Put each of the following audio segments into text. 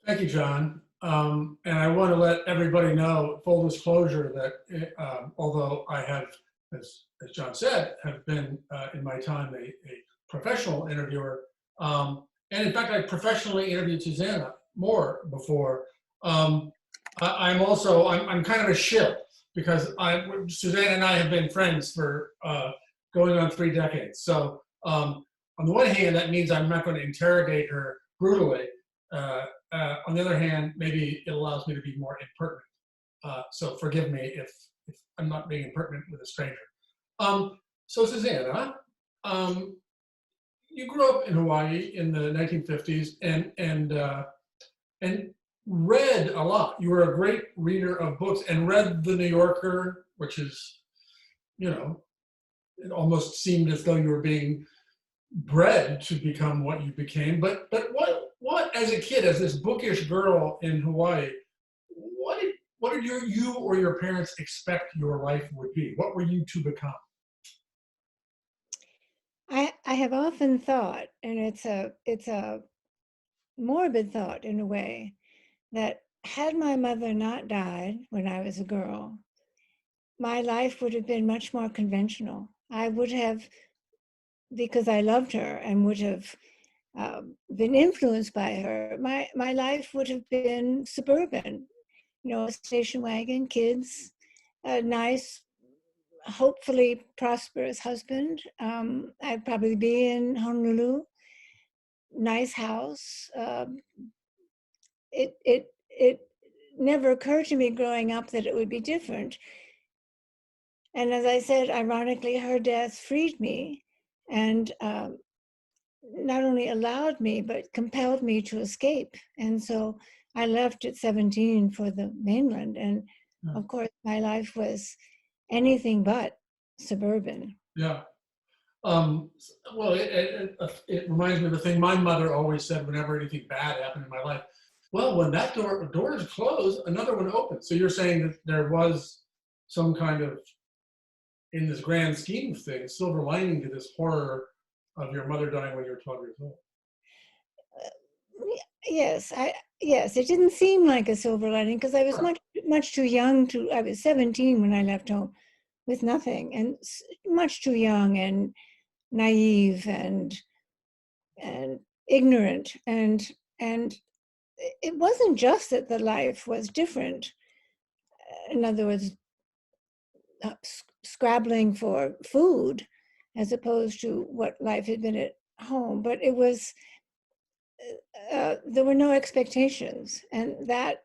Thank you, John. And I want to let everybody know, full disclosure, that although I have, as John said, have been in my time a professional interviewer, and in fact, I professionally interviewed Susanna Moore before. I'm kind of a shill because Susanna and I have been friends for going on 3 decades. So on the one hand, that means I'm not going to interrogate her brutally. On the other hand, maybe it allows me to be more impertinent. So forgive me if I'm not being impertinent with a stranger. So Susanna, you grew up in Hawaii in the 1950s and read a lot. You were a great reader of books and read The New Yorker, which is, it almost seemed as though you were being bred to become what you became. But what as a kid, as this bookish girl in Hawaii, what did you or your parents expect your life would be? What were you to become? I have often thought, and it's a morbid thought in a way, that had my mother not died when I was a girl, my life would have been much more conventional. I would have, because I loved her and would have been influenced by her, my life would have been suburban, a station wagon, kids, a nice, hopefully prosperous husband. I'd probably be in Honolulu, nice house. It never occurred to me growing up that it would be different. And as I said, ironically, her death freed me and not only allowed me, but compelled me to escape. And so I left at 17 for the mainland. And of course, my life was anything but suburban. Yeah. Well, it reminds me of the thing my mother always said whenever anything bad happened in my life. Well, when that door is closed, another one opens. So you're saying that there was some kind of, in this grand scheme of things, silver lining to this horror of your mother dying when you were 12 years old. Yes, it didn't seem like a silver lining because I was much too young to. I was 17 when I left home with nothing, and much too young and naive and ignorant, and it wasn't just that the life was different. In other words, scrabbling for food as opposed to what life had been at home, but it was there were no expectations, and that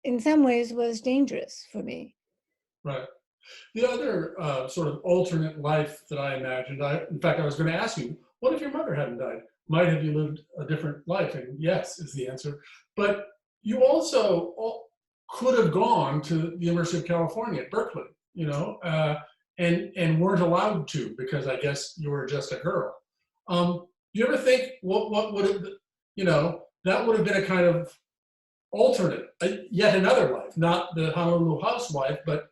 in some ways was dangerous for me. Right. The other sort of alternate life that I imagined, in fact, I was going to ask you, what if your mother hadn't died? Might have you lived a different life? And yes, is the answer. But you also could have gone to the University of California at Berkeley, and weren't allowed to because I guess you were just a girl. Do you ever think what would have, that would have been a kind of alternate, yet another life, not the Honolulu housewife, but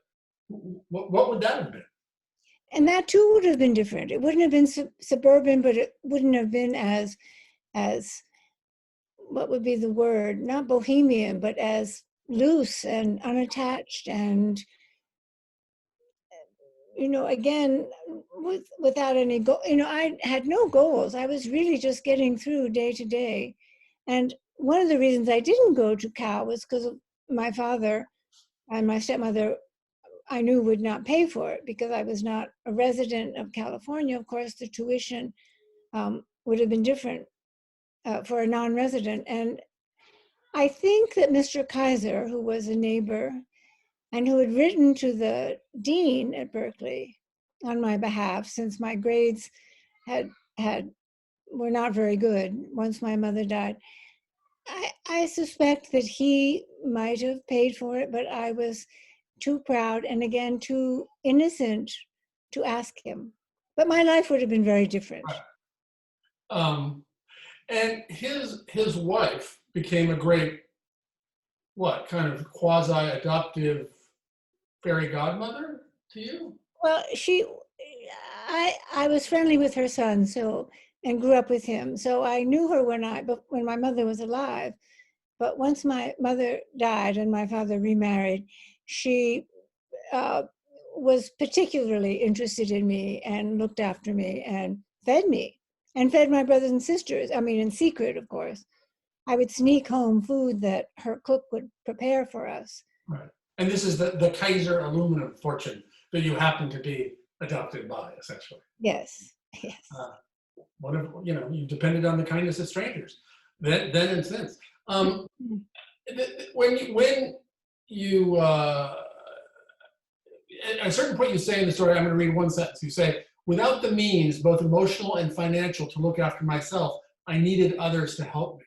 what would that have been? And that too would have been different. It wouldn't have been suburban, but it wouldn't have been as what would be the word? Not bohemian, but as loose and unattached and again, without any goal. I had no goals. I was really just getting through day to day. And one of the reasons I didn't go to Cal was because of my father and my stepmother. I knew would not pay for it because I was not a resident of California. Of course, the tuition would have been different for a non-resident. And I think that Mr. Kaiser, who was a neighbor and who had written to the dean at Berkeley on my behalf, since my grades were not very good once my mother died, I suspect that he might have paid for it, but I was too proud and again too innocent to ask him. But my life would have been very different. And his wife became a great, kind of quasi-adoptive fairy godmother to you? Well, I was friendly with her son, and grew up with him. So I knew her when my mother was alive, But once my mother died and my father remarried, she was particularly interested in me and looked after me and fed my brothers and sisters. I mean, in secret, of course. I would sneak home food that her cook would prepare for us. Right. And this is the Kaiser aluminum fortune that you happen to be adopted by, essentially. Yes, yes. One of, you depended on the kindness of strangers, then and since. When you at a certain point you say in the story, I'm going to read one sentence. You say, "Without the means, both emotional and financial, to look after myself, I needed others to help me."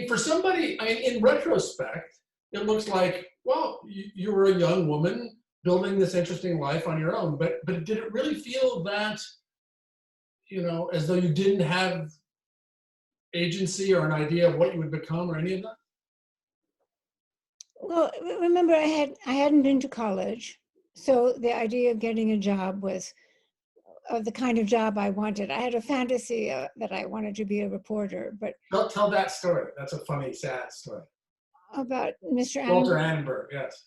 For somebody, in retrospect, it looks like, well, you were a young woman building this interesting life on your own, but did it really feel that, as though you didn't have agency or an idea of what you would become or any of that? Well, remember, I hadn't been to college, so the idea of getting a job was the kind of job I wanted. I had a fantasy that I wanted to be a reporter, but Don't tell that story. That's a funny, sad story. about Mr. Walter Annenberg. Annenberg, yes.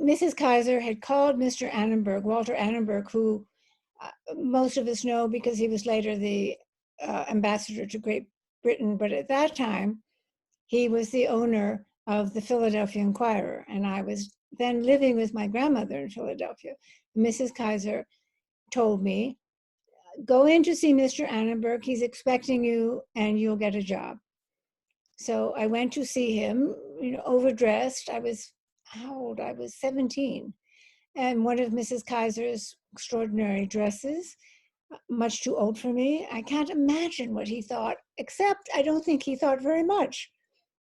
Mrs. Kaiser had called Mr. Annenberg, Walter Annenberg, who most of us know because he was later the ambassador to Great Britain, but at that time, he was the owner of the Philadelphia Inquirer, and I was then living with my grandmother in Philadelphia. Mrs. Kaiser told me, "Go in to see Mr. Annenberg. He's expecting you, and you'll get a job." So I went to see him, overdressed. How old? I was 17. And one of Mrs. Kaiser's extraordinary dresses, much too old for me. I can't imagine what he thought, except I don't think he thought very much.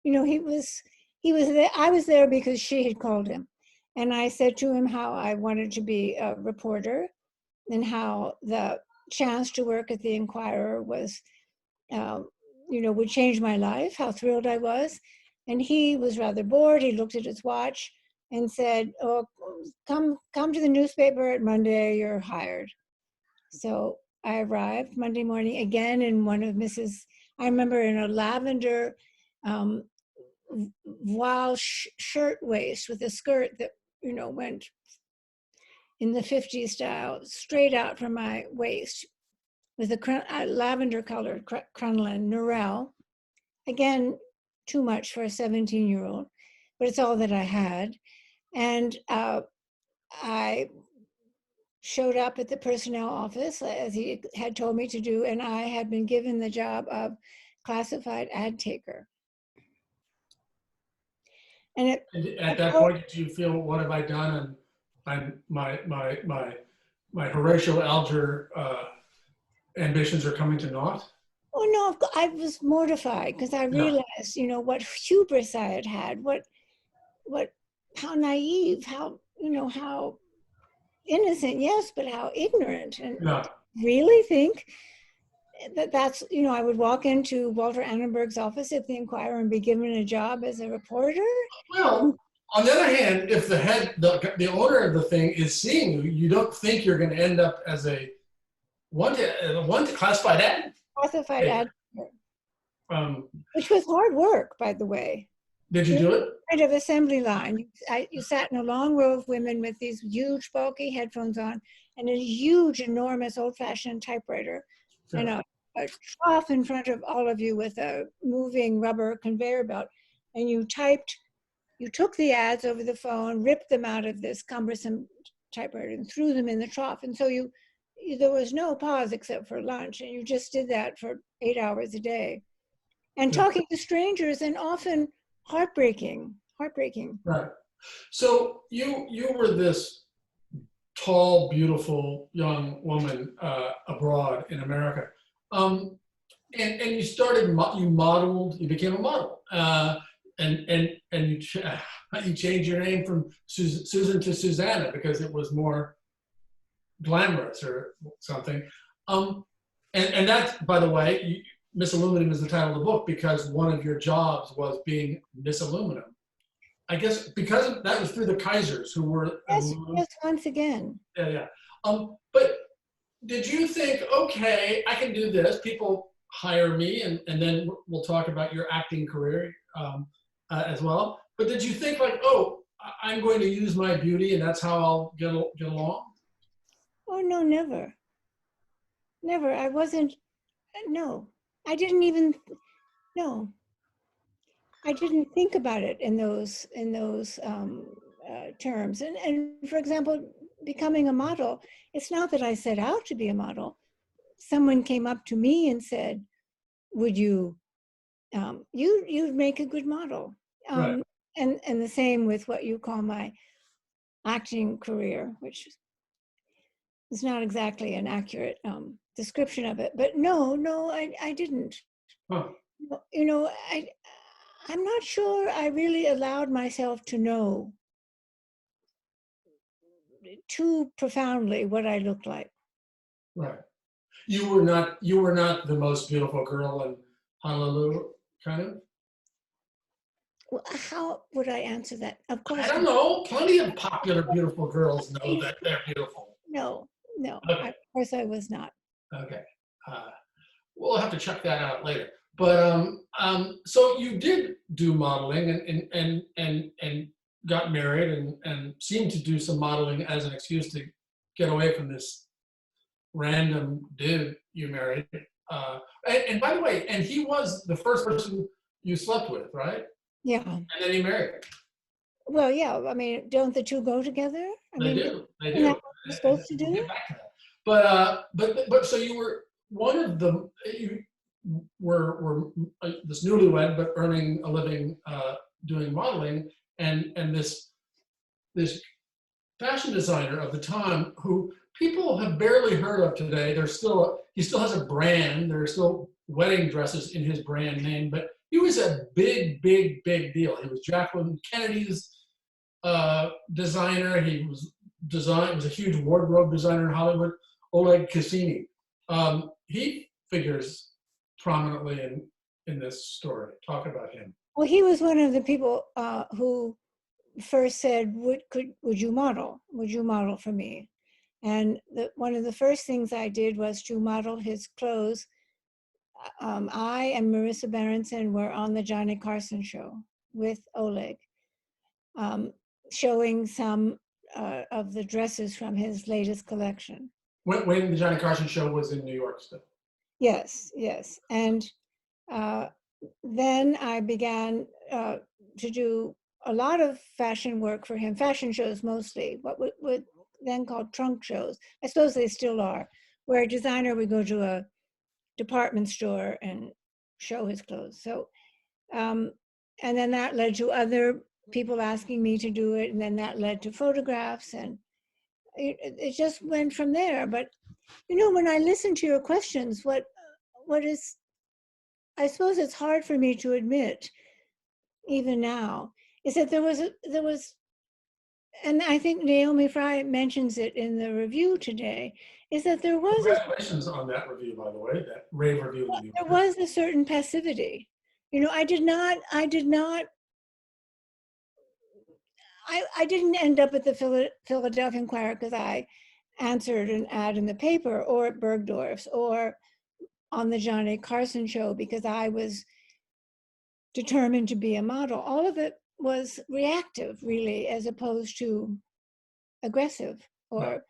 He was there. I was there because she had called him. And I said to him how I wanted to be a reporter and how the chance to work at the Inquirer was, would change my life, how thrilled I was. And he was rather bored. He looked at his watch and said, "Oh, come to the newspaper at Monday, you're hired." So I arrived Monday morning again in one of I remember in a lavender voile shirt waist with a skirt that, went in the 50s style, straight out from my waist with a lavender colored crinoline, Norel. Again, too much for a 17-year-old, but it's all that I had. And I showed up at the personnel office as he had told me to do, and I had been given the job of classified ad taker. And at that point, did you feel, what have I done? And my Horatio Alger ambitions are coming to naught? Oh no, I was mortified because I realized, what hubris I had had, how naive, how innocent, yes, but how ignorant. And really think that's, I would walk into Walter Annenberg's office at the Inquirer and be given a job as a reporter? Well, on the other hand, if the owner of the thing is seeing you, you don't think you're going to end up as a one classified ad? Classified ad, which was hard work, by the way. Did you do it? Kind of assembly line. You sat in a long row of women with these huge, bulky headphones on, and a huge, enormous, old-fashioned typewriter, and a trough in front of all of you with a moving rubber conveyor belt, and you took the ads over the phone, ripped them out of this cumbersome typewriter, and threw them in the trough. And so there was no pause except for lunch, and you just did that for 8 hours a day, and talking to strangers, and often heartbreaking. Right. So you were this tall, beautiful young woman abroad in America, and you started. You became a model, and you changed your name from Susan to Susanna because it was more glamorous or something. And that's, by the way, Miss Aluminum is the title of the book because one of your jobs was being Miss Aluminum. I guess because that was through the Kaisers who were. Yes, once again. Yeah. But did you think, okay, I can do this? People hire me, and then we'll talk about your acting career as well. But did you think like, oh, I'm going to use my beauty, and that's how I'll get along? Oh, no, never. Never. I wasn't, no. I didn't even, no. I didn't think about it in those terms. And for example, becoming a model, it's not that I set out to be a model. Someone came up to me and said, "Would you, you'd make a good model." Right. And the same with what you call my acting career, which is not exactly an accurate description of it. But no, I didn't. Huh. You know, I'm not sure I really allowed myself to know too profoundly what I looked like. Right. You were not the most beautiful girl in Honolulu, kind of. Well, how would I answer that? Of I course, don't know. Plenty of popular, beautiful girls know that they're beautiful. no, no. Okay. Of course, I was not. Okay. Uh, we'll have to check that out later. But so you did do modeling and got married and seemed to do some modeling as an excuse to get away from this random dude you married. And by the way, and he was the first person you slept with, right? Yeah. And then you married. Well, yeah. I mean, don't the two go together? I They mean, do. They isn't that do. what you're And supposed to we'll do? get back to that. But so you were one of the you were this newlywed but earning a living doing modeling and this fashion designer of the time who people have barely heard of today. He still has a brand. There are still wedding dresses in his brand name, but he was a big deal. He was Jacqueline Kennedy's designer. He was a huge wardrobe designer in Hollywood. Oleg Cassini. He figures prominently in this story. Talk about him. Well, he was one of the people who first said, "Would you model? Would you model for me?" And one of the first things I did was to model his clothes. I and Marissa Berenson were on the Johnny Carson show with Oleg, um, showing some of the dresses from his latest collection. When the Johnny Carson show was in New York still. Yes, yes. And uh, then I began to do a lot of fashion work for him, fashion shows mostly, what would then called trunk shows. I suppose they still are, where a designer would go to a department store and show his clothes. So, and then that led to other people asking me to do it, and then that led to photographs, and it just went from there. But you know, when I listen to your questions, what is, I suppose it's hard for me to admit, even now, is that there was, and I think Naomi Fry mentions it in the review today, is that Congratulations on that review, by the way, that rave review in New there York. was a certain passivity. You know, I didn't end up at the Philadelphia Inquirer because I answered an ad in the paper, or at Bergdorf's, or on the Johnny Carson show because I was determined to be a model. All of it was reactive, really, as opposed to aggressive No.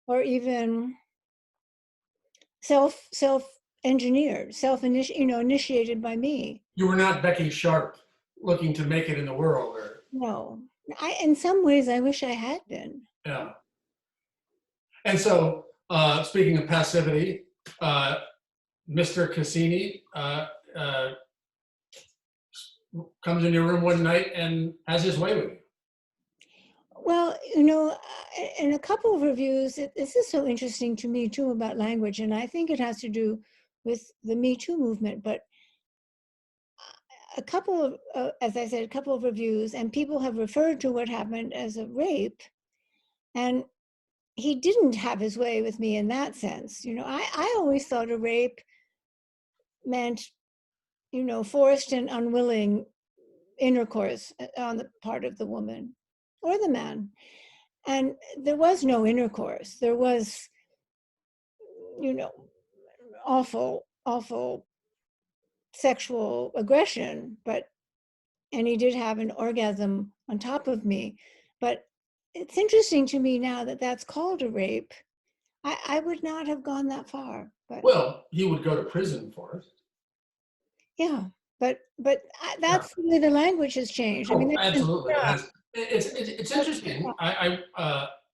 or even self engineered, initiated by me. You were not Becky Sharp looking to make it in the world, or No, in some ways I wish I had been. yeah. And so, speaking of passivity, Mr. Cassini comes in your room one night and has his way with you. Well, in a couple of reviews, this is so interesting to me too about language, and I think it has to do with the Me Too movement. But a couple of, as I said, a couple of reviews, and people have referred to what happened as a rape, and he didn't have his way with me in that sense. I always thought a rape meant, forced and unwilling intercourse on the part of the woman or the man. And there was no intercourse. There was you know, awful, awful sexual aggression, and he did have an orgasm on top of me. But it's interesting to me now that that's called a rape. I would not have gone that far, but Well, he would go to prison for it. yeah, but Yeah. that's the way the language has changed. I mean, Oh, there's been absolutely. It stuff, has. It's but interesting.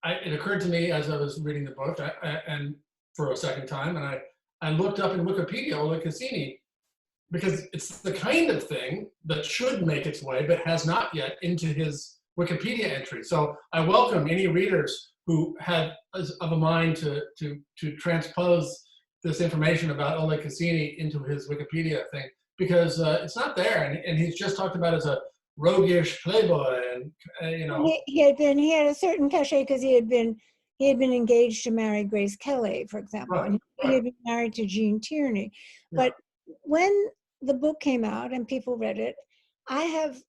It occurred to me as I was reading the book, and for a second time, and I looked up in Wikipedia Oleg Cassini, because it's the kind of thing that should make its way, but has not yet, into his Wikipedia entry. So I welcome any readers who had of a mind to transpose this information about Oleg Cassini into his Wikipedia thing, because it's not there, and he's just talked about as a roguish playboy, and you know. he had a certain cachet because he had been engaged to marry Grace Kelly, for example, Right, and he right, had been married to Gene Tierney. yeah, But when the book came out and people read it,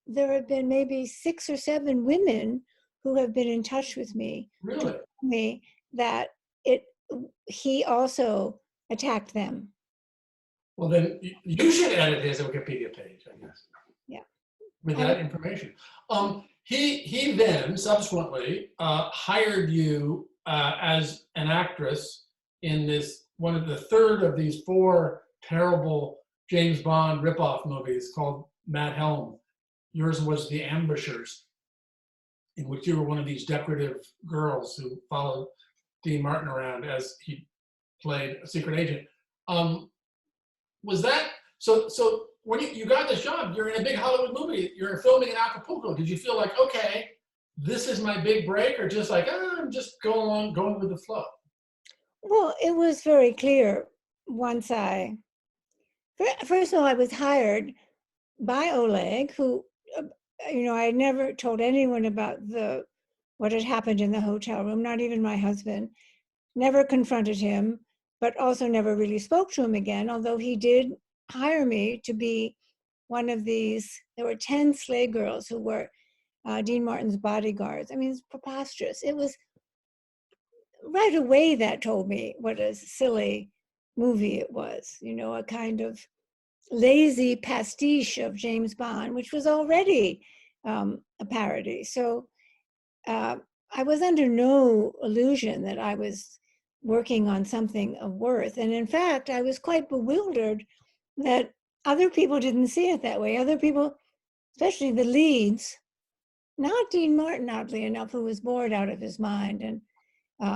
there have been maybe 6 or 7 women who have been in touch with me to really. tell me that it he also attacked them. Well, then you should edit his Wikipedia page, I guess, Yeah. with I that information. He then subsequently hired you as an actress in this one of the third of these 4 terrible James Bond ripoff movies called Mad Helm. Yours was The Ambushers, in which you were one of these decorative girls who followed Dean Martin around as he played a secret agent. Was that so? So when you got this job, you're in a big Hollywood movie. You're filming in Acapulco. Did you feel like, okay, this is my big break, or just like, I'm just going with the flow? Well, it was very clear once first of all, I was hired by Oleg, who, uh, I had never told anyone about what had happened in the hotel room, not even my husband. Never confronted him, but also never really spoke to him again, although he did hire me to be one of these. There were 10 slave girls who were Dean Martin's bodyguards. I mean, it's preposterous. It was right away that told me what a silly movie it was, a kind of lazy pastiche of James Bond, which was already a parody. So uh, I was under no illusion that I was working on something of worth. And in fact, I was quite bewildered that other people didn't see it that way. Other people, especially the leads, not Dean Martin, oddly enough, who was bored out of his mind and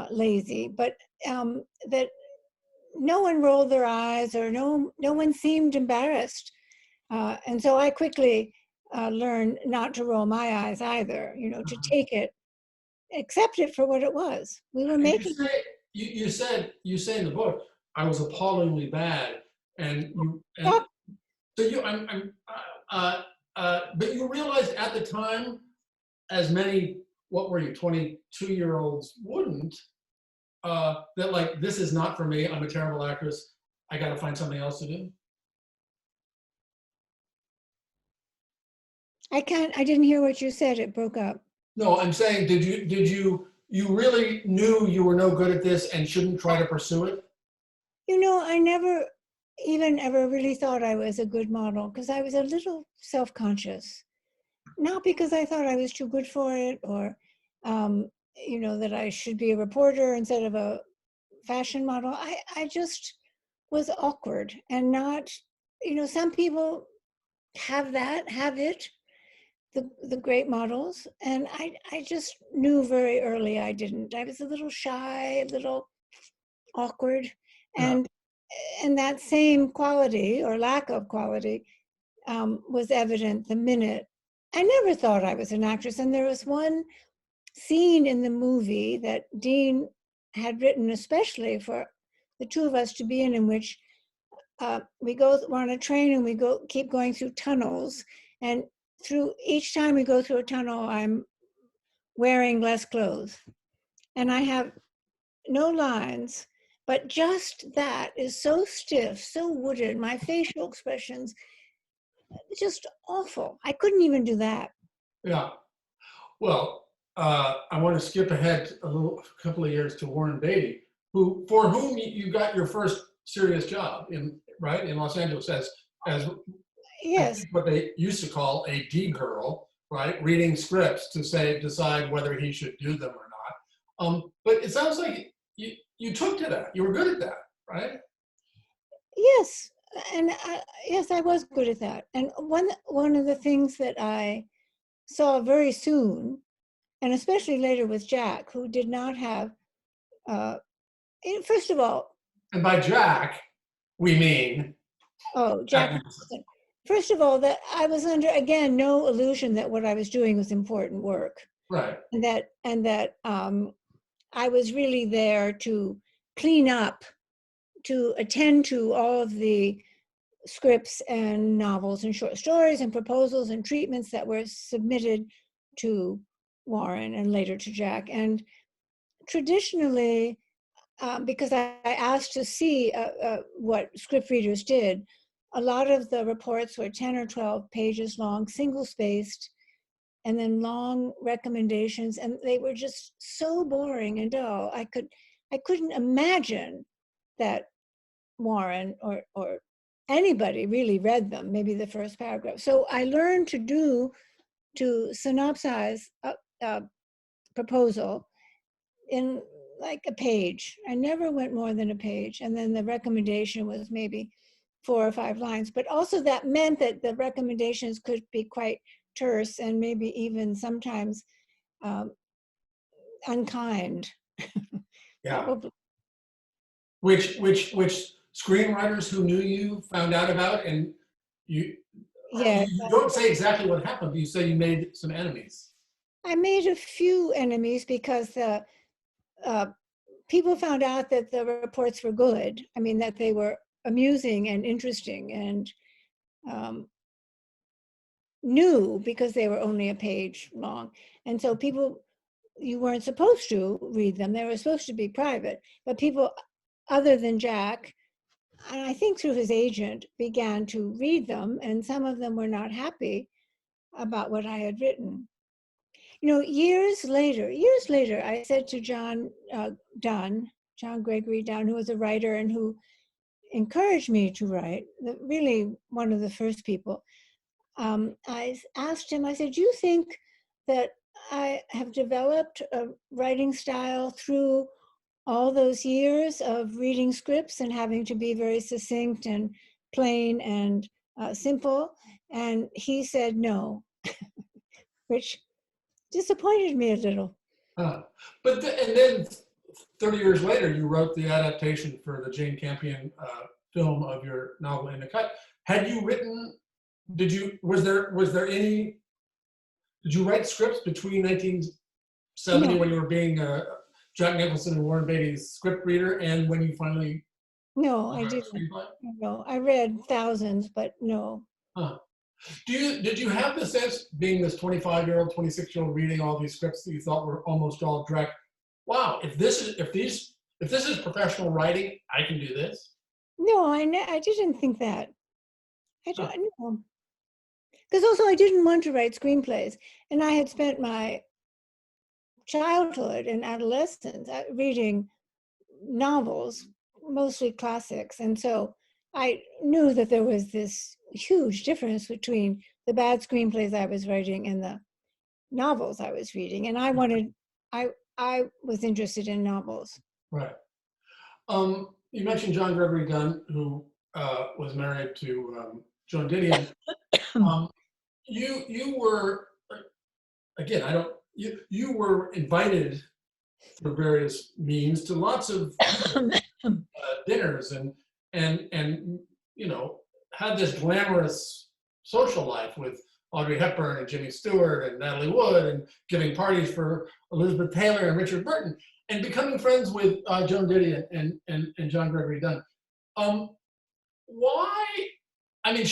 lazy, but that no one rolled their eyes, or no one seemed embarrassed. And so I quickly learned not to roll my eyes either, to take it, accept it for what it was. We were And you making. say you say in the book, I was appallingly bad, and Yeah. so but you realized at the time, as many, what were you, 22-year-olds wouldn't, that like, this is not for me. I'm a terrible actress. I got to find something else to do. I didn't hear what you said. It broke up. No, I'm saying, you really knew you were no good at this and shouldn't try to pursue it? I never even ever really thought I was a good model because I was a little self-conscious. Not because I thought I was too good for it, or, that I should be a reporter instead of a fashion model. I just was awkward and not, some people have it, the great models. And I just knew very early I didn't. I was a little shy, a little awkward. Yeah. And that same quality or lack of quality was evident the minute. I never thought I was an actress. And there was one scene in the movie that Dean had written especially for the two of us to be in which we're on a train and keep going through tunnels. And through each time we go through a tunnel, I'm wearing less clothes. And I have no lines, but just that is so stiff, so wooden. My facial expressions, just awful. I couldn't even do that. Yeah. Well, I want to skip ahead a couple of years to Warren Beatty, for whom you got your first serious job in Los Angeles as I Yes. think what they used to call a D girl, right? Reading scripts to decide whether he should do them or not. But it sounds like you took to that. You were good at that, right? Yes. And yes, I was good at that. And one of the things that I saw very soon, and especially later with Jack, who did not have, first of all, And by Jack, we mean Jack Jack Nicholson. Nicholson. First of all, that I was under, again, no illusion that what I was doing was important work, Right. and that I was really there to clean up, to attend to all of the scripts and novels and short stories and proposals and treatments that were submitted to Warren and later to Jack. And traditionally, because I asked to see what script readers did, a lot of the reports were 10 or 12 pages long, single spaced, and then long recommendations, and they were just so boring and dull. I couldn't imagine that Warren or anybody really read them, maybe the first paragraph. So I learned to synopsize a proposal in like a page. I never went more than a page. And then the recommendation was maybe 4 or 5 lines. But also that meant that the recommendations could be quite terse and maybe even sometimes unkind. Yeah. Probably. Which screenwriters who knew you found out about, and you Yeah, you don't say exactly what happened, but you say you made some enemies. I made a few enemies because the people found out that the reports were good. I mean, that they were amusing and interesting and new because they were only a page long. And so people, you weren't supposed to read them. They were supposed to be private. But people other than Jack, and I think through his agent, began to read them. And some of them were not happy about what I had written. You know, years later, I said to John John Gregory Dunn, who was a writer and who encouraged me to write, really one of the first people. I asked him, I said, do you think that I have developed a writing style through all those years of reading scripts and having to be very succinct and plain and simple? And he said no, which disappointed me a little. And then 30 years later, you wrote the adaptation for the Jane Campion film of your novel In the Cut. Had you written? Was there any? Did you write scripts between 1970 No, when you were being Jack Nicholson and Warren Beatty's script reader, and when you finally no, wrote I a didn't. screenplay? No, I read thousands, but no. Huh. Did you have the sense, being this 25-year-old, 26-year-old, reading all these scripts that you thought were almost all direct? Wow, if this is professional writing, I can do this. No, I didn't think that. I Huh. don't know. Because also I didn't want to write screenplays. And I had spent my childhood and adolescence reading novels, mostly classics. And so I knew that there was this huge difference between the bad screenplays I was writing and the novels I was reading. And I was interested in novels. Right. You mentioned John Gregory Dunn, who was married to Joan Didion. You were, again, I don't. You were invited through various means to lots of dinners and had this glamorous social life with Audrey Hepburn and Jimmy Stewart and Natalie Wood, and giving parties for Elizabeth Taylor and Richard Burton, and becoming friends with Joan Didion and John Gregory Dunn. Why? I mean,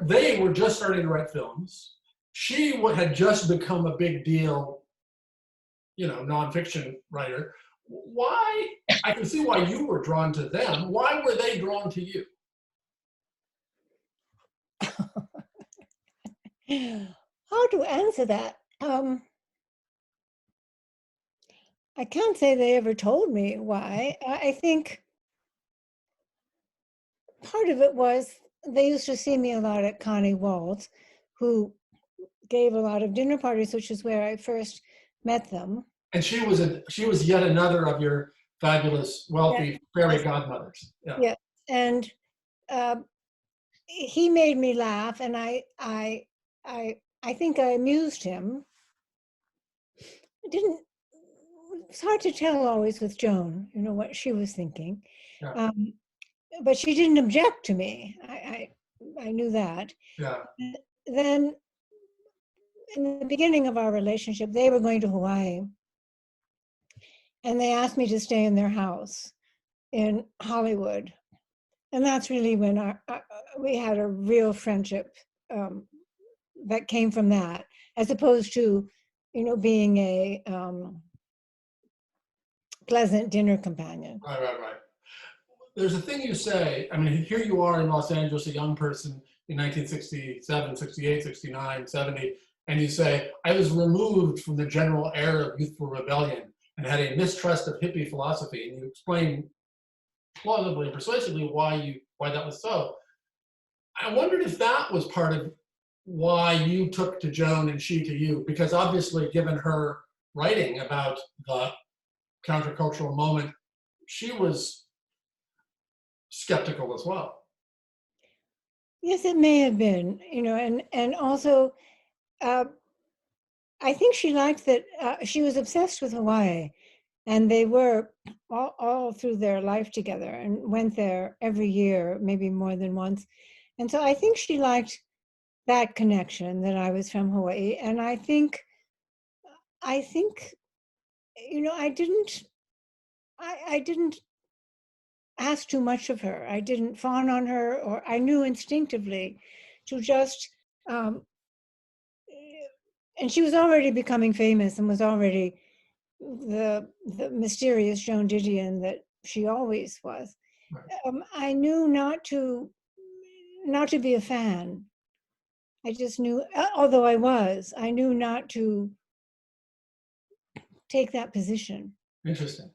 they were just starting to write films. She had just become a big deal, nonfiction writer. Why? I can see why you were drawn to them. Why were they drawn to you? How to answer that? I can't say they ever told me why. I think part of it was they used to see me a lot at Connie Wald's, who gave a lot of dinner parties, which is where I first met them. And she was yet another of your fabulous, wealthy fairy Yes, godmothers. Yeah. yes. And uh, he made me laugh, and I think I amused him. It didn't. It's hard to tell always with Joan, what she was thinking. Yeah. But she didn't object to me. I knew that. Yeah. Then, in the beginning of our relationship, they were going to Hawaii, and they asked me to stay in their house in Hollywood, and that's really when we had a real friendship that came from that, as opposed to, being a pleasant dinner companion. Right. There's a thing you say, I mean, here you are in Los Angeles, a young person in 1967, 68, 69, 70, and you say, I was removed from the general air of youthful rebellion and had a mistrust of hippie philosophy. And you explain plausibly and persuasively why that was so. I wondered if that was part of why you took to Joan and she to you, because obviously, given her writing about the countercultural moment, she was skeptical as well. Yes, it may have been, and also, uh, I think she liked that she was obsessed with Hawaii, and they were all through their life together and went there every year, maybe more than once. And so I think she liked that connection, that I was from Hawaii. And I think, I didn't ask too much of her. I didn't fawn on her, or I knew instinctively to just, um, and she was already becoming famous and was already the mysterious Joan Didion that she always was. Right. I knew not to be a fan. I just knew, although I knew not to take that position. Interesting.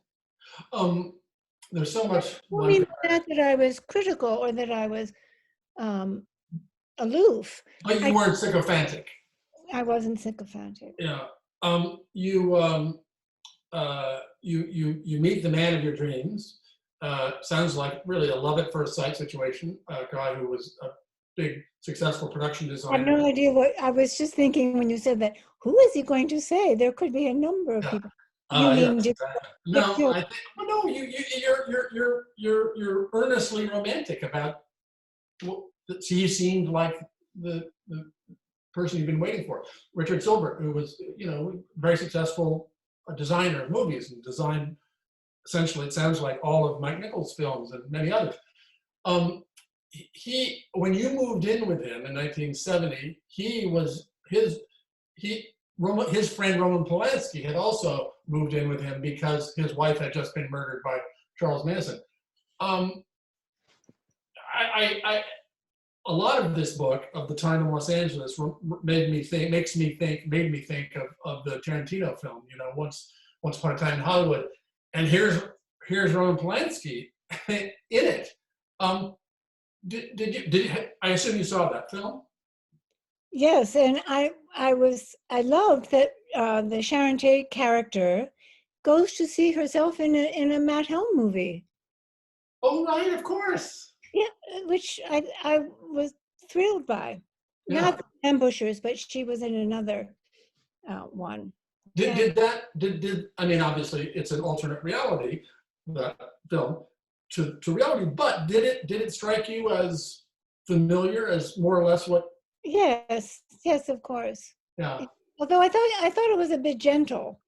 There's so much. I don't mean that I was critical or that I was um, aloof. But you weren't sycophantic. I wasn't sycophantic. Yeah. You meet the man of your dreams. Sounds like really a love at first sight situation. A guy who was a big successful production I designer. have no idea what I was just thinking when you said that. Who is he going to say? There could be a number of people. You mean yes, exactly. No, I think no. You're earnestly romantic about. He seemed like the person you've been waiting for. Richard Silbert, who was very successful designer of movies and designed essentially, it sounds like, all of Mike Nichols' films and many others. When you moved in with him in 1970, his friend Roman Polanski had also moved in with him because his wife had just been murdered by Charles Manson. A lot of this book of the time in Los Angeles made me think of the Tarantino film, Once Upon a Time in Hollywood. And here's Roman Polanski in it. I assume you saw that film? Yes, and I loved that the Sharon Tate character goes to see herself in a Matt Helm movie. Oh, right, of course. Yeah, which I was thrilled by. Yeah. Not the Ambushers, but she was in another one. Did I mean, obviously it's an alternate reality, that film, to reality, but did it strike you as familiar, as more or less what? Yes, of course. Yeah. Although I thought it was a bit gentle.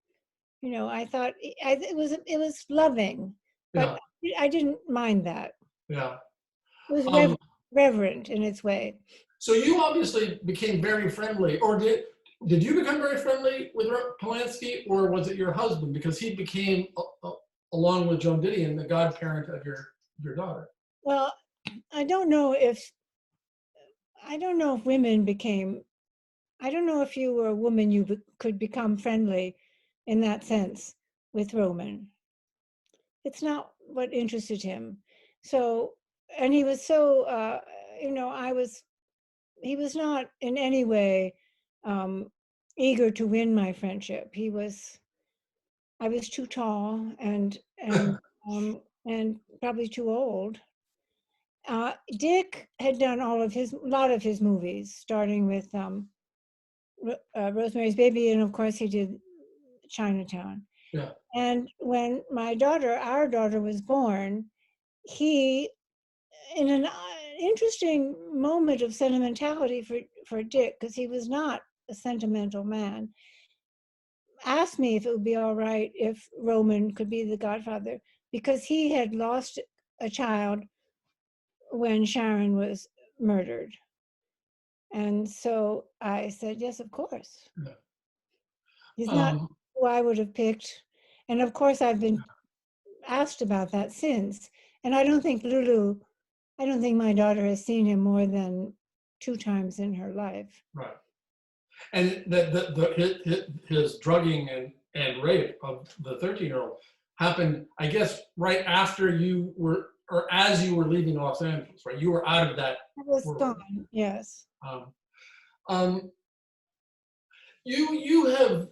I thought it was loving, but yeah. I didn't mind that. Yeah. It was reverent in its way. So you obviously became very friendly, or did you become very friendly with Polanski, or was it your husband? Because he became, along with Joan Didion, the godparent of your daughter. Well, I don't know if women became. I don't know if you were a woman, you could become friendly in that sense. with Roman. It's not what interested him. So, and he was so, you know, he was not in any way eager to win my friendship. I was too tall and probably too old. Dick had done a lot of his movies, starting with Rosemary's Baby, and of course he did Chinatown. Yeah. And when our daughter was born, he, in an interesting moment of sentimentality for Dick, because he was not a sentimental man, asked me if it would be all right if Roman could be the godfather, because he had lost a child when Sharon was murdered. And so I said, yes, of course. Yeah. He's not who I would have picked. And of course, I've been asked about that since. And I don't think my daughter has seen him more than 2 times in her life. Right. And his drugging and rape of the 13-year-old happened, I guess, right after you were, or as you were leaving Los Angeles, right? You were out of that I was world. gone, yes. You have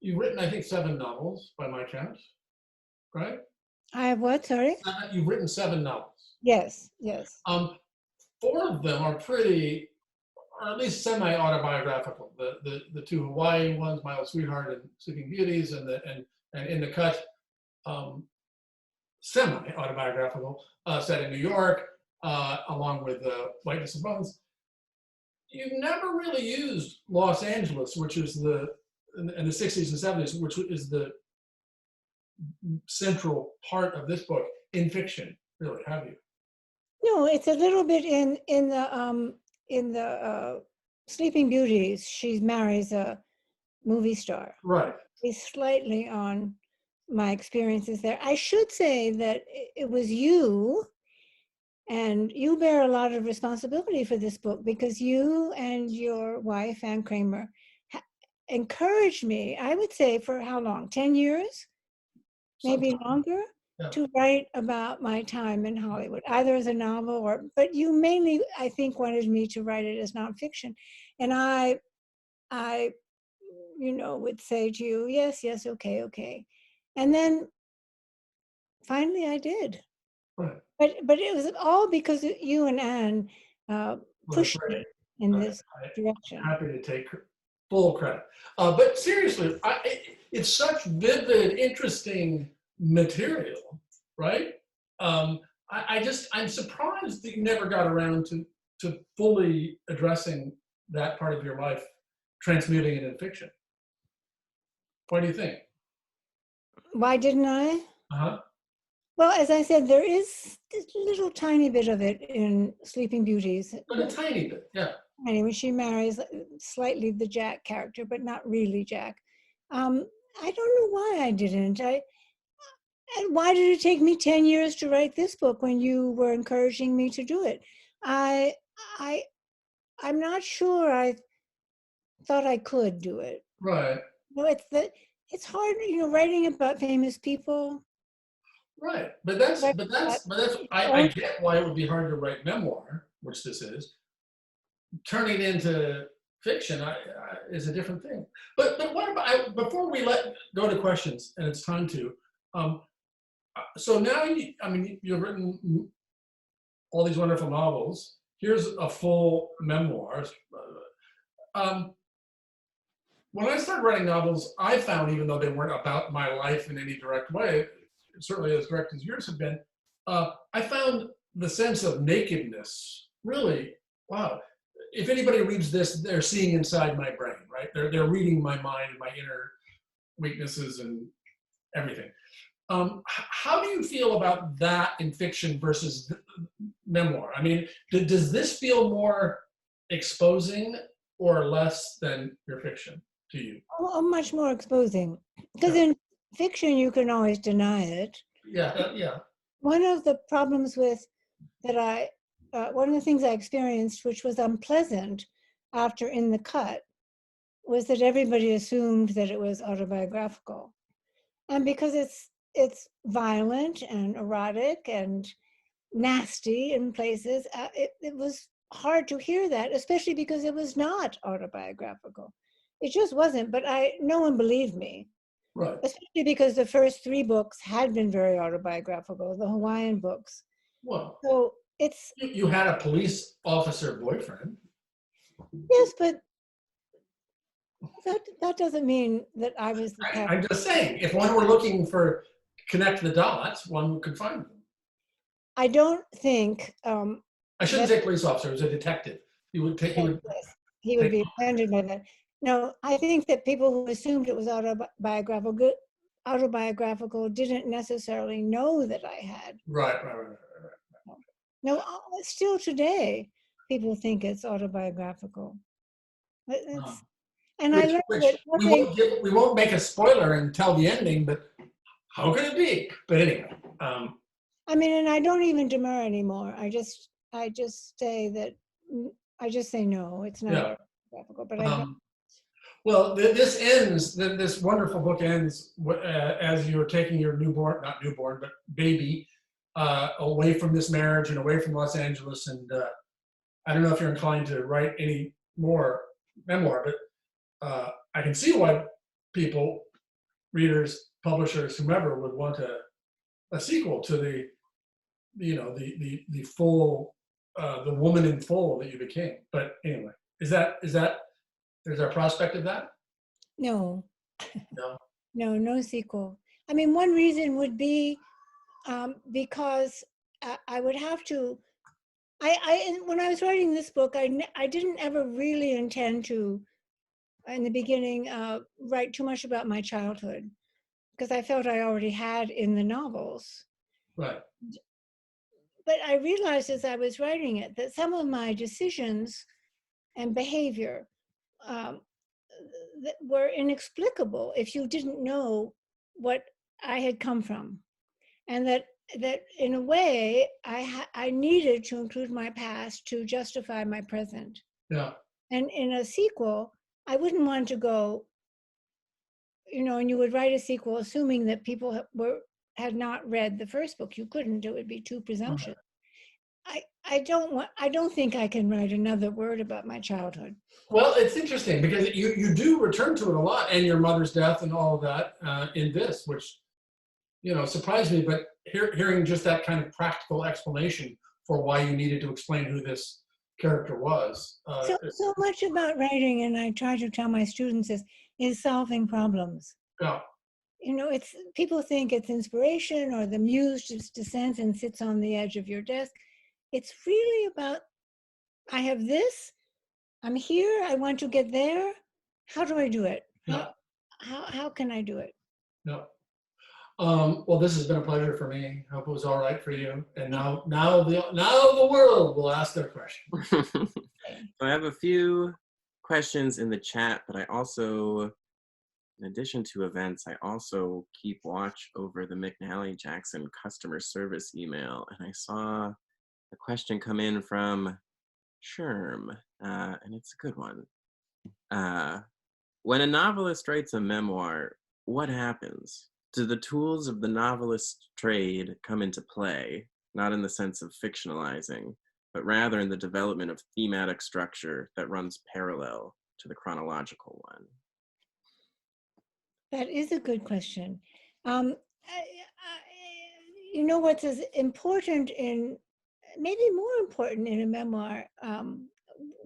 you've written, I think, 7 novels by my chance, right? I have what? Sorry? You've written 7 novels. Yes, yes. 4 of them are pretty, or at least semi-autobiographical. The 2 Hawai'i ones, My Old Sweetheart and Sleeping Beauties, and In the Cut, semi-autobiographical, set in New York, along with Whiteness of Bones. You've never really used Los Angeles, which is in the 60s and 70s, which is the central part of this book, in fiction, really, have you? No, it's a little bit in the Sleeping Beauties. She marries a movie star. Right. It's slightly on my experiences there. I should say that it was you, and you bear a lot of responsibility for this book, because you and your wife, Ann Kramer, encouraged me, I would say, for how long? 10 years? Maybe Sometime. longer? Yeah. To write about my time in Hollywood, either as a novel but you mainly, I think, wanted me to write it as nonfiction. And I, you know, would say to you, yes, okay. And then finally I did. Right. But it was all because you and Anne pushed me in this direction. I'm happy to take full credit. But seriously, it's such vivid, interesting material, right? I'm surprised that you never got around to fully addressing that part of your life, transmuting it in fiction. What do you think? Why didn't I? Uh-huh. Well, as I said, there is this little tiny bit of it in Sleeping Beauties. But a tiny bit, yeah. Anyway, she marries slightly the Jack character, but not really Jack. I don't know why I didn't. And why did it take me 10 years to write this book when you were encouraging me to do it? I'm not sure I thought I could do it. Right. No, it's hard, you know, writing about famous people. Right. But I get why it would be hard to write memoir, which this is. Turning it into fiction is a different thing. But what about, before we go to questions, and it's time to, so now, you've written all these wonderful novels. Here's a full memoir. When I started writing novels, I found, even though they weren't about my life in any direct way, certainly as direct as yours have been, I found the sense of nakedness really, wow. If anybody reads this, they're seeing inside my brain, right? They're reading my mind and my inner weaknesses and everything. How do you feel about that in fiction versus memoir? I mean, does this feel more exposing or less than your fiction to you? Oh, much more exposing. Because in fiction, you can always deny it. Yeah. One of the problems with one of the things I experienced, which was unpleasant after In the Cut, was that everybody assumed that it was autobiographical. And because it's violent and erotic and nasty in places, it was hard to hear that, especially because it was not autobiographical. It just wasn't, but no one believed me, Right. especially because the first 3 books had been very autobiographical, the Hawaiian books. Well, So it's, you had a police officer boyfriend. yes, but that doesn't mean that I was the I'm character. just saying, if one were looking for connect the dots, one could find them. I don't think I shouldn't that, say police officer, it was a detective. He would take, yes, yes, he would be offended by that. No, I think that people who assumed it was autobiographical didn't necessarily know that I had. right. No, still today, people think it's autobiographical. Um, And I which learned which that nothing. we won't make a spoiler and tell the ending, but how could it be? But anyway, I mean, and I don't even demur anymore. I just say that, I just say no, it's not yeah. autobiographical. But I don't. Well, this ends. This wonderful book ends as you're taking your newborn, not newborn, but baby, away from this marriage and away from Los Angeles. And I don't know if you're inclined to write any more memoir, but I can see why people, readers, publishers, whomever, would want a sequel to the full, the woman in full that you became. But anyway, is that there's our prospect of that? No, No. no sequel. I mean, one reason would be because I would have to. When I was writing this book, I didn't ever really intend to, in the beginning, write too much about my childhood, because I felt I already had in the novels. Right. But I realized as I was writing it that some of my decisions and behavior um, that were inexplicable if you didn't know what I had come from, and that in a way I needed to include my past to justify my present. Yeah. And in a sequel, I wouldn't want to go, and you would write a sequel assuming that people had not read the first book. You couldn't; it would be too presumptuous. I don't think I can write another word about my childhood. Well, it's interesting because you do return to it a lot, and your mother's death and all of that in this, which surprised me. But hearing just that kind of practical explanation for why you needed to explain who this character was. So much about writing, and I try to tell my students, is solving problems. Yeah. It's people think it's inspiration or the muse just descends and sits on the edge of your desk. It's really about, I have this, I'm here, I want to get there. How do I do it? Yeah. How can I do it? No. Well, this has been a pleasure for me. Hope it was all right for you. And now the world will ask their question. So I have a few questions in the chat, but I also, in addition to events, I also keep watch over the McNally Jackson customer service email, and I saw a question come in from Sherm, and it's a good one. When a novelist writes a memoir, what happens? Do the tools of the novelist trade come into play, not in the sense of fictionalizing, but rather in the development of thematic structure that runs parallel to the chronological one? That is a good question. What's as important maybe more important in a memoir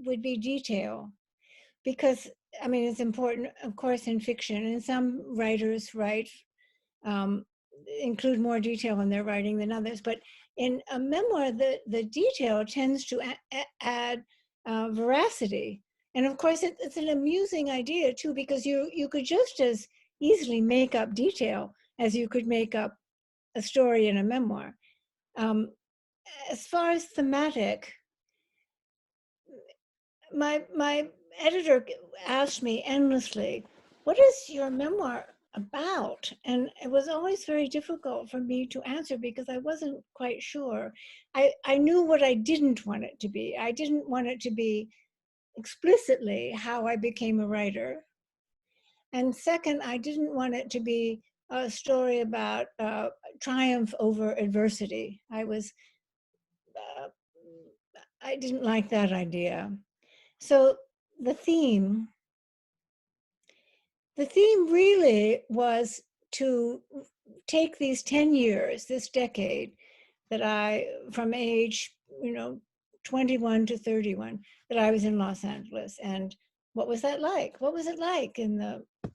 would be detail. Because, I mean, it's important, of course, in fiction, and some writers include more detail in their writing than others. But in a memoir, the detail tends to add veracity. And of course, it's an amusing idea too, because you could just as easily make up detail as you could make up a story in a memoir. As far as thematic, my editor asked me endlessly, "What is your memoir about?" And it was always very difficult for me to answer because I wasn't quite sure. I knew what I didn't want it to be. I didn't want it to be explicitly how I became a writer. And second, I didn't want it to be a story about triumph over adversity. I didn't like that idea. So the theme really was to take these 10 years, this decade, that from age, 21 to 31, that I was in Los Angeles. And what was that like? What was it like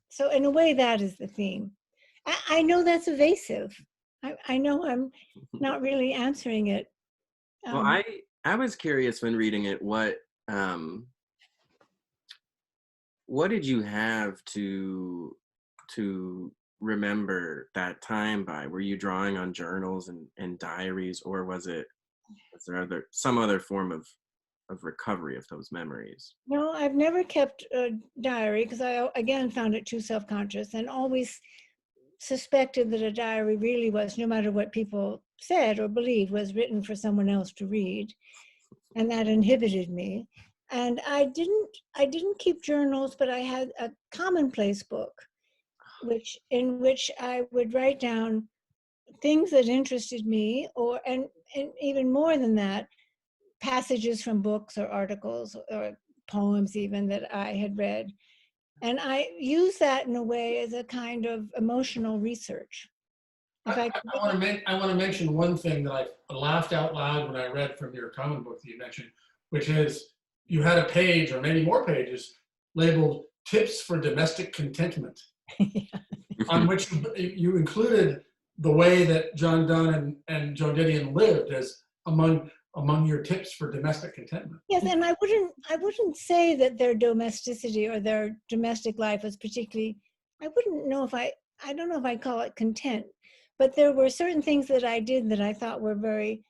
so in a way, that is the theme. I know that's evasive. I know I'm not really answering it. Well, I was curious when reading it, what did you have to remember that time by? Were you drawing on journals and diaries, or was there some other form of recovery of those memories? No, I've never kept a diary because I, again, found it too self-conscious, and always suspected that a diary really was, no matter what people said or believed, was written for someone else to read. And that inhibited me. And I didn't keep journals, but I had a commonplace book, in which I would write down things that interested me, and even more than that, passages from books or articles or poems even that I had read. And I use that in a way as a kind of emotional research. I want to mention one thing that I laughed out loud when I read from your common book that you mentioned, which is you had a page, or maybe more pages, labeled "Tips for Domestic Contentment," on which you included the way that John Donne and Joan Didion lived as among your tips for domestic contentment. Yes, and I wouldn't say that their domesticity or their domestic life was particularly, I don't know if I'd call it content, but there were certain things that I did that I thought were very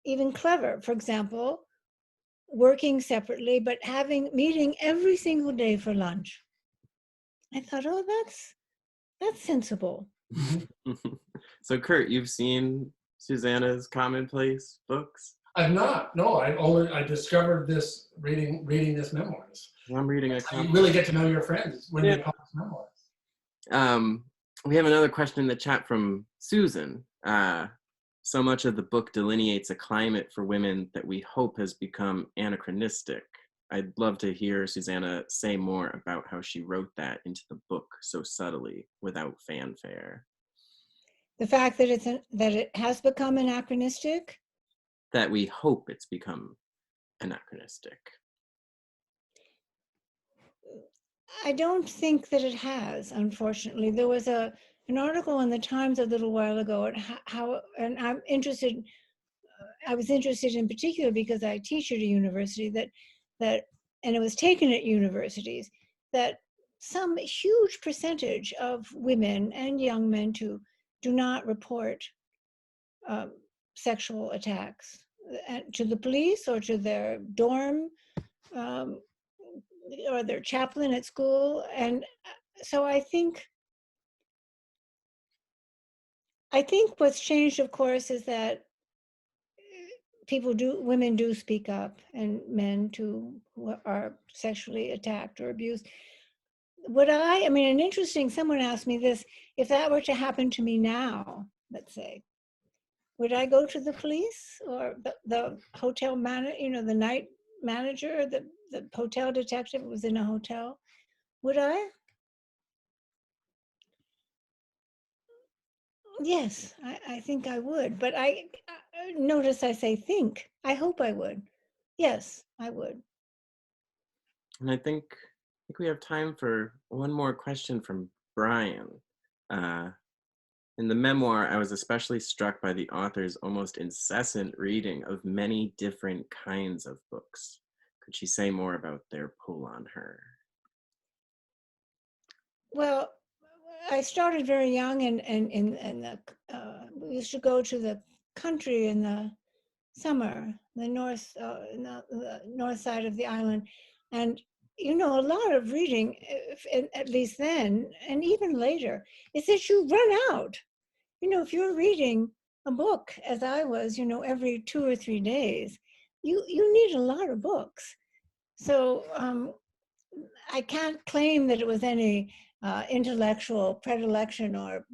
even clever. For example, working separately, but meeting every single day for lunch. I thought, oh, that's sensible. So Kurt, you've seen Susanna's commonplace books? I've not. No, I discovered this reading this memoirs. I'm reading You really get to know your friends when they publish memoirs. We have another question in the chat from Susan. So much of the book delineates a climate for women that we hope has become anachronistic. I'd love to hear Susanna say more about how she wrote that into the book so subtly, without fanfare. The fact that it has become anachronistic? That we hope it's become anachronistic. I don't think that it has, unfortunately. There was an article in the Times a little while ago at and I was interested in particular because I teach at a university and it was taken at universities, that some huge percentage of women and young men too do not report sexual attacks to the police or to their dorm or their chaplain at school. And so I think what's changed, of course, is that women do speak up, and men too, who are sexually attacked or abused. Someone asked me this, if that were to happen to me now, let's say, would I go to the police or the hotel manager, the night manager, the hotel detective was in a hotel? Would I? Yes, I think I would. But I notice I say think. I hope I would. Yes, I would. And I think we have time for one more question from Brian. In the memoir, I was especially struck by the author's almost incessant reading of many different kinds of books. Could she say more about their pull on her? Well, I started very young, and we used to go to the country in the summer, the north side of the island, and a lot of reading, at least then, and even later, is that you run out. If you're reading a book, as I was, every 2 or 3 days, you need a lot of books. So I can't claim that it was any intellectual predilection or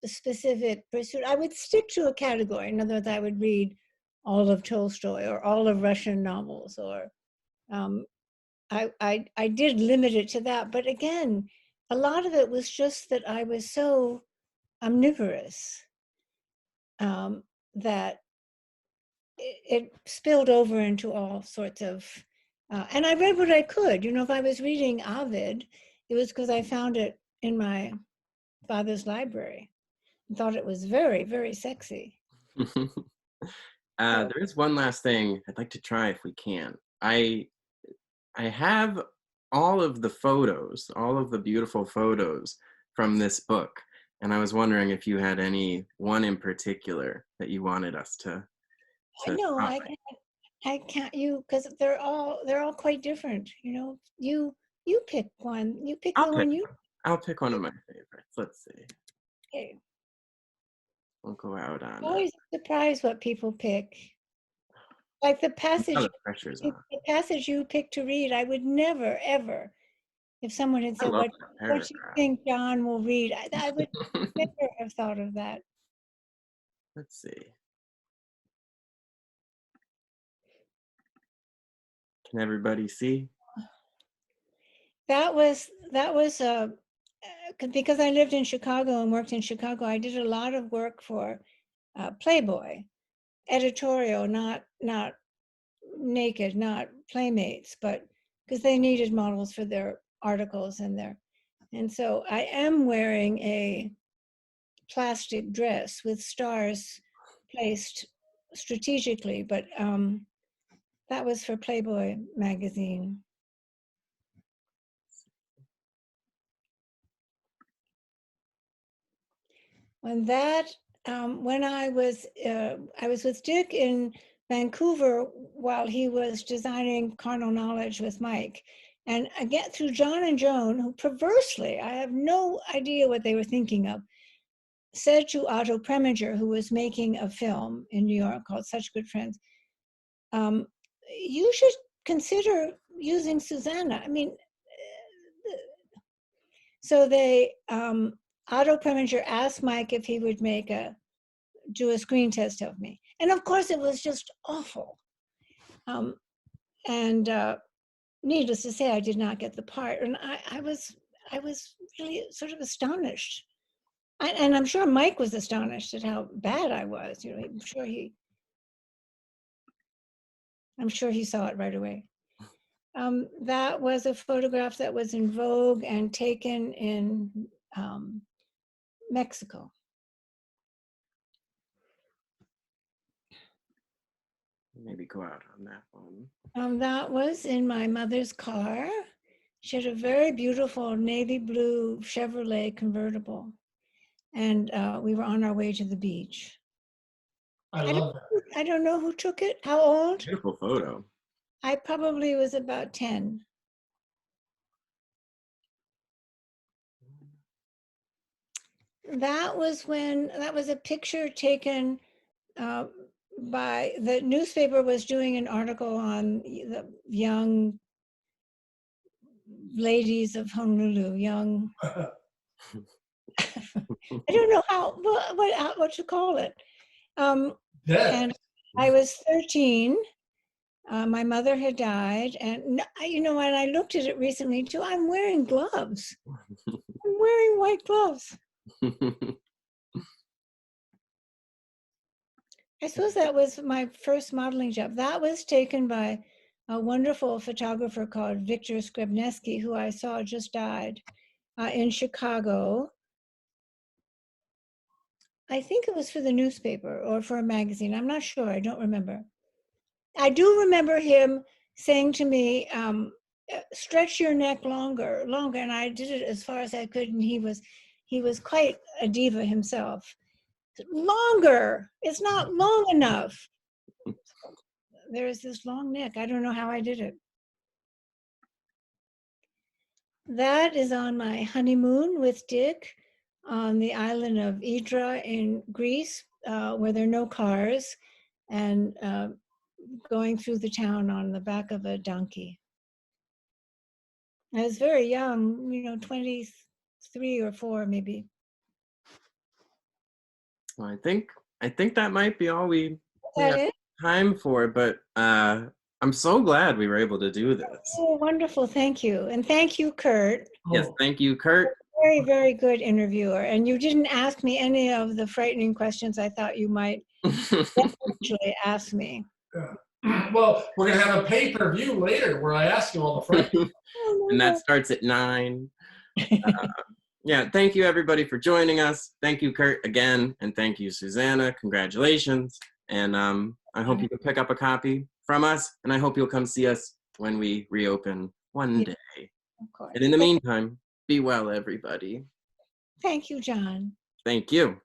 specific pursuit. I would stick to a category. In other words, I would read all of Tolstoy or all of Russian novels, or I did limit it to that. But again, a lot of it was just that I was so omnivorous that it spilled over into all sorts of, and I read what I could. You know, if I was reading Ovid, it was because I found it in my father's library and thought it was very, very sexy. There is one last thing I'd like to try if we can. I have all of the photos, all of the beautiful photos from this book, and I was wondering if you had any one in particular that you wanted us to. No, I can't. You, because they're all quite different. You know, you pick one. You pick the one you. I'll pick one of my favorites. Let's see. Okay. We'll go out on. Always surprised what people pick. Like the passage, the passage you picked to read, I would never, ever, if someone had said, what do you think John will read? I would never have thought of that. Let's see. Can everybody see? That was because I lived in Chicago and worked in Chicago. I did a lot of work for Playboy, editorial, not naked, not Playmates, but because they needed models for their articles and so I am wearing a plastic dress with stars placed strategically, but that was for Playboy magazine. And that when I was with Dick in Vancouver while he was designing Carnal Knowledge with Mike. And I get through John and Joan, who perversely, I have no idea what they were thinking of, said to Otto Preminger, who was making a film in New York called Such Good Friends, you should consider using Susanna. I mean, so they, Otto Preminger asked Mike if he would do a screen test of me. And of course it was just awful. Needless to say, I did not get the part. And I was really sort of astonished. And I'm sure Mike was astonished at how bad I was. You know, I'm sure he saw it right away. That was a photograph that was in Vogue and taken in Mexico. Maybe go out on that one. That was in my mother's car. She had a very beautiful navy blue Chevrolet convertible. And we were on our way to the beach. I love that. I don't know who took it. How old? Beautiful photo. I probably was about 10. That was a picture taken by the newspaper was doing an article on the young ladies of Honolulu, young. I don't know what to call it. And I was 13. My mother had died, and you know, when I looked at it recently too, I'm wearing gloves. I'm wearing white gloves. I suppose that was my first modeling job. That was taken by a wonderful photographer called Victor Skrebneski, who I saw just died in Chicago. I think it was for the newspaper or for a magazine. I'm not sure. I don't remember. I do remember him saying to me, stretch your neck longer. And I did it as far as I could. And he was quite a diva himself. Longer, it's not long enough. There is this long neck. I don't know how I did it. That is on my honeymoon with Dick on the island of Idra in Greece, where there are no cars, and going through the town on the back of a donkey. I was very young, you know, 20 3 or 4 maybe. Well, I think that might be all we Is that have it? time for, but I'm so glad we were able to do this. Oh, wonderful. Thank you. And thank you, Kurt. Yes, Oh, thank you, Kurt. Very, very good interviewer. And you didn't ask me any of the frightening questions I thought you might actually ask me. yeah. Well, we're gonna have a pay-per-view later where I ask you all the friends. Oh, And my that starts at 9. Yeah, thank you everybody for joining us. Thank you, Kurt, again, and thank you, Susanna. Congratulations. And I hope you can pick up a copy from us, and I hope you'll come see us when we reopen one Yeah. day. Of course. And in the meantime, be well, everybody. Thank you, John. Thank you.